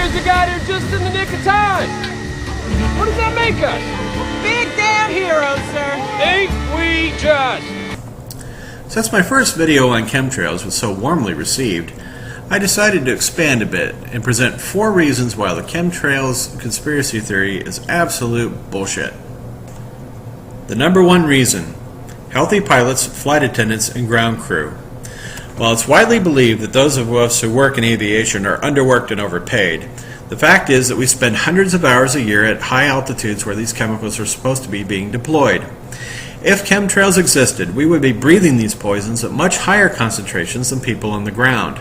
says you got here just in the nick of time. What does that make us? Big damn heroes, sir. Ain't we just? Since my first video on chemtrails was so warmly received, I decided to expand a bit and present 4 reasons why the chemtrails conspiracy theory is absolute bullshit. The number 1 reason: healthy pilots, flight attendants, and ground crew. While it's widely believed that those of us who work in aviation are underworked and overpaid, the fact is that we spend hundreds of hours a year at high altitudes where these chemicals are supposed to be being deployed. If chemtrails existed, we would be breathing these poisons at much higher concentrations than people on the ground.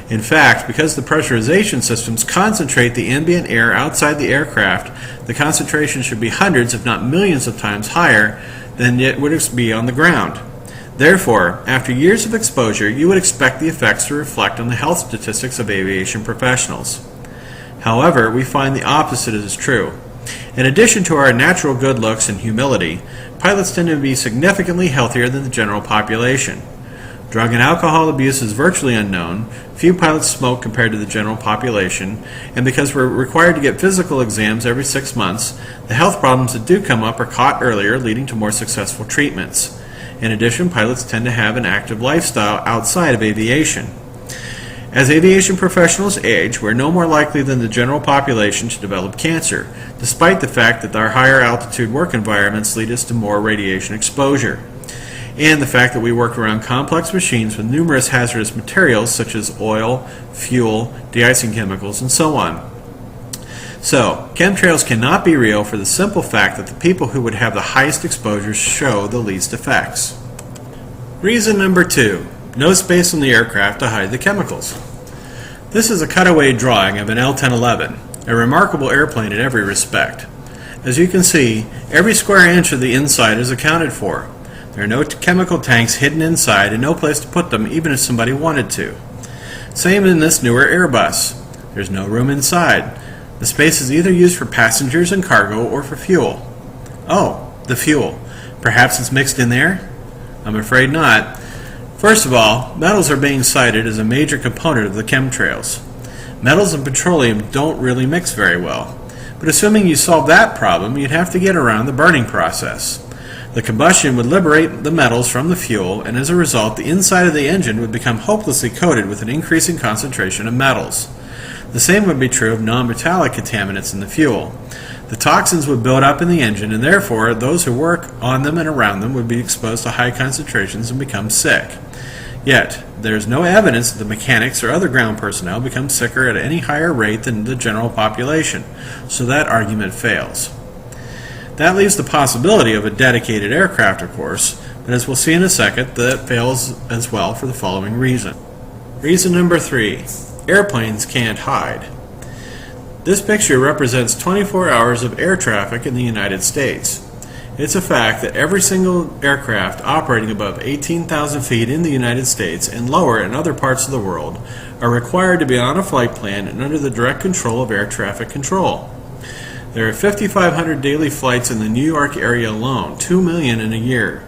In fact, because the pressurization systems concentrate the ambient air outside the aircraft, the concentration should be hundreds, if not millions of times higher than it would be on the ground. Therefore, after years of exposure, you would expect the effects to reflect on the health statistics of aviation professionals. However, we find the opposite is true. In addition to our natural good looks and humility, pilots tend to be significantly healthier than the general population. Drug and alcohol abuse is virtually unknown, few pilots smoke compared to the general population, and because we're required to get physical exams every 6 months, the health problems that do come up are caught earlier, leading to more successful treatments. In addition, pilots tend to have an active lifestyle outside of aviation. As aviation professionals age, we're no more likely than the general population to develop cancer, despite the fact that our higher altitude work environments lead us to more radiation exposure, and the fact that we work around complex machines with numerous hazardous materials such as oil, fuel, de-icing chemicals, and so on. So, chemtrails cannot be real for the simple fact that the people who would have the highest exposures show the least effects. Reason number 2. No space on the aircraft to hide the chemicals. This is a cutaway drawing of an L-1011, a remarkable airplane in every respect. As you can see, every square inch of the inside is accounted for. There are no chemical tanks hidden inside and no place to put them even if somebody wanted to. Same in this newer Airbus. There's no room inside. The space is either used for passengers and cargo or for fuel. Oh, the fuel. Perhaps it's mixed in there? I'm afraid not. First of all, metals are being cited as a major component of the chemtrails. Metals and petroleum don't really mix very well. But assuming you solve that problem, you'd have to get around the burning process. The combustion would liberate the metals from the fuel, and as a result, the inside of the engine would become hopelessly coated with an increasing concentration of metals. The same would be true of non-metallic contaminants in the fuel. The toxins would build up in the engine, and therefore those who work on them and around them would be exposed to high concentrations and become sick. Yet, there is no evidence that the mechanics or other ground personnel become sicker at any higher rate than the general population, so that argument fails. That leaves the possibility of a dedicated aircraft, of course, but as we'll see in a second, that fails as well for the following reason. Reason number 3. Airplanes can't hide. This picture represents 24 hours of air traffic in the United States. It's a fact that every single aircraft operating above 18,000 feet in the United States and lower in other parts of the world are required to be on a flight plan and under the direct control of air traffic control. There are 5,500 daily flights in the New York area alone, 2 million in a year.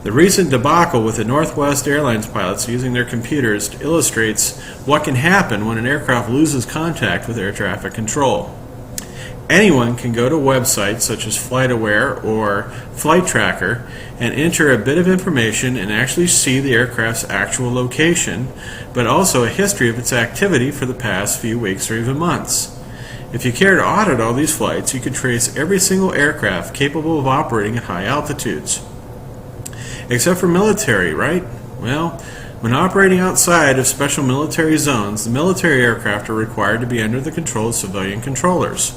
The recent debacle with the Northwest Airlines pilots using their computers illustrates what can happen when an aircraft loses contact with air traffic control. Anyone can go to websites such as FlightAware or Flight Tracker and enter a bit of information and actually see the aircraft's actual location, but also a history of its activity for the past few weeks or even months. If you care to audit all these flights, you can trace every single aircraft capable of operating at high altitudes. Except for military, right? Well, when operating outside of special military zones, the military aircraft are required to be under the control of civilian controllers.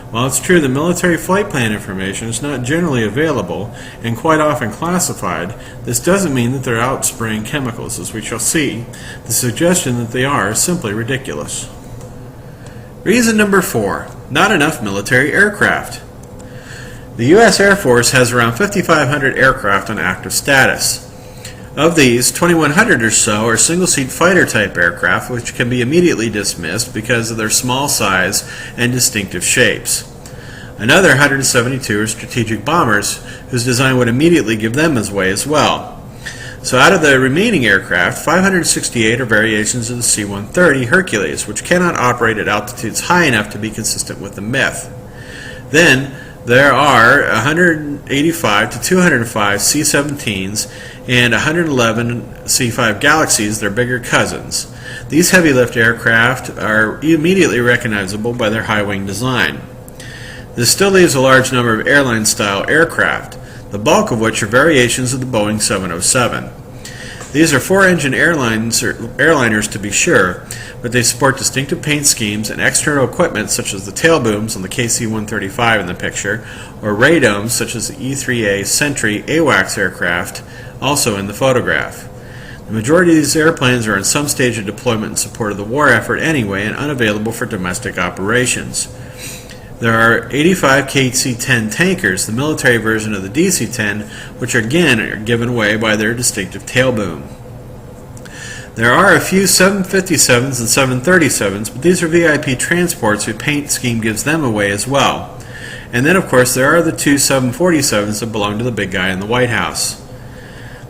While it's true that military flight plan information is not generally available and quite often classified, this doesn't mean that they're out spraying chemicals, as we shall see. The suggestion that they are is simply ridiculous. Reason number 4. Not enough military aircraft. The U.S. Air Force has around 5,500 aircraft on active status. Of these, 2,100 or so are single-seat fighter-type aircraft, which can be immediately dismissed because of their small size and distinctive shapes. Another 172 are strategic bombers, whose design would immediately give them away as well. So out of the remaining aircraft, 568 are variations of the C-130 Hercules, which cannot operate at altitudes high enough to be consistent with the myth. Then there are 185 to 205 C-17s and 111 C-5 Galaxies, their bigger cousins. These heavy lift aircraft are immediately recognizable by their high wing design. This still leaves a large number of airline-style aircraft, the bulk of which are variations of the Boeing 707. These are four-engine airliners to be sure, but they sport distinctive paint schemes and external equipment such as the tail booms on the KC-135 in the picture, or radomes such as the E-3A Sentry AWACS aircraft, also in the photograph. The majority of these airplanes are in some stage of deployment in support of the war effort anyway and unavailable for domestic operations. There are 85 KC-10 tankers, the military version of the DC-10, which again are given away by their distinctive tail boom. There are a few 757s and 737s, but these are VIP transports whose paint scheme gives them away as well. And then of course there are the two 747s that belong to the big guy in the White House.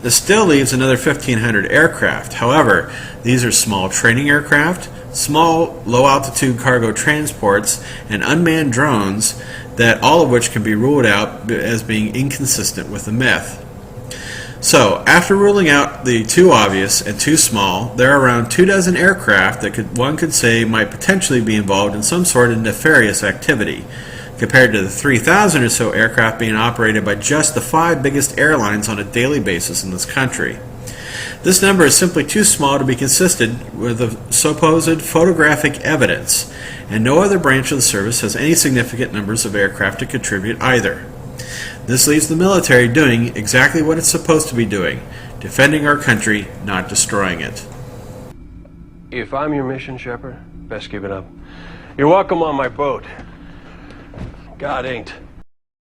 This still leaves another 1,500 aircraft. However, these are small training aircraft, small low-altitude cargo transports, and unmanned drones, that all of which can be ruled out as being inconsistent with the myth. So, after ruling out the too obvious and too small, there are around 24 aircraft that one could say might potentially be involved in some sort of nefarious activity, compared to the 3,000 or so aircraft being operated by just the 5 biggest airlines on a daily basis in this country. This number is simply too small to be consistent with the supposed photographic evidence, and no other branch of the service has any significant numbers of aircraft to contribute either. This leaves the military doing exactly what it's supposed to be doing, defending our country, not destroying it. If I'm your mission, Shepard, best give it up. You're welcome on my boat. God ain't.